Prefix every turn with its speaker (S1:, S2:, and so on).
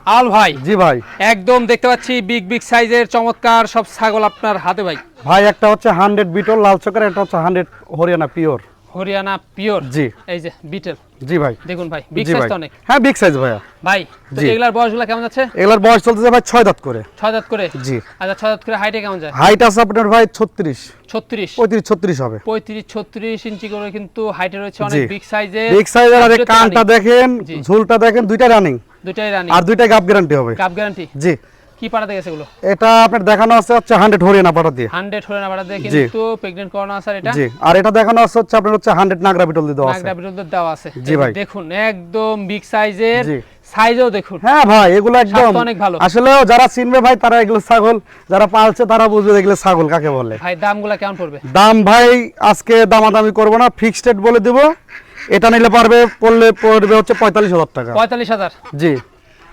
S1: আল ভাই,
S2: জি ভাই,
S1: একদম দেখতে পাচ্ছি বিগ সাইজের চমৎকার সব ছাগল আপনার হাতে ভাই।
S2: ভাই একটা হচ্ছে 100 বিটল লাল চকের, একটা হচ্ছে 100 হরিয়ানা পিওর।
S1: হরিয়ানা পিওর,
S2: জি
S1: এই যে বিটেল।
S2: জি ভাই,
S1: দেখুন ভাই বিগ
S2: জি
S1: সাইজ
S2: ভাই।
S1: তো অনেক
S2: হ্যাঁ বিগ সাইজ ভাইয়া।
S1: ভাই। তো
S2: জি।
S1: এগুলার বয়সগুলো কেমন যাচ্ছে?
S2: এগুলার বয়স চলতেছে ভাই 6 দাঁত করে।
S1: 6 দাঁত করে?
S2: জি।
S1: আচ্ছা 6 দাঁত করে হাইটে কেমন যায়?
S2: হাইট আছে আপনার ভাই 36
S1: 36
S2: 35 36 হবে।
S1: 35-36 ইঞ্চি করে কিন্তু হাইটে রয়েছে, অনেক
S2: জি।
S1: বিগ সাইজের।
S2: বিগ সাইজের। আর এই কানটা দেখেন,
S1: জি।
S2: ঝুলটা দেখেন, দুইটা রানিং,
S1: দুটাই রানি
S2: আর দুইটা গাব গ্যারান্টি হবে।
S1: Cup guarantee.
S2: জি।
S1: কি পাড়াতে গেছে এগুলো?
S2: এটা আপনার দেখানো আছে হচ্ছে 100 হরিয়ানা পাটা দিয়ে।
S1: 100 হরিয়ানা পাড়া দিয়ে
S2: জি।
S1: কিন্তু প্রেগন্যান্ট করানো আছে। আর এটা
S2: জি। আর এটা দেখানো আছে হচ্ছে আপনার হচ্ছে 100 নাগরা বিটল দিয়ে দেওয়া আছে।
S1: নাগরা বিরুদ্ধে দেওয়া আছে।
S2: জি ভাই।
S1: দেখুন একদম বিগ সাইজের,
S2: জি।
S1: সাইজও দেখুন।
S2: হ্যাঁ ভাই, এগুলো একদম
S1: স্বাস্থ্য অনেক ভালো।
S2: আসলে যারা চিনবে ভাই তারা এগুলো ছাগল, যারা পালছে তারা বুঝবে এগুলো ছাগল কাকে বলে।
S1: ভাই দামগুলো কেমন পড়বে?
S2: দাম ভাই আজকে দামাদামি করবো না, ফিক্সড রেট বলে দেব। এটা নিলে পড়বে হচ্ছে 45,000 টাকা।
S1: 45,000।
S2: জি।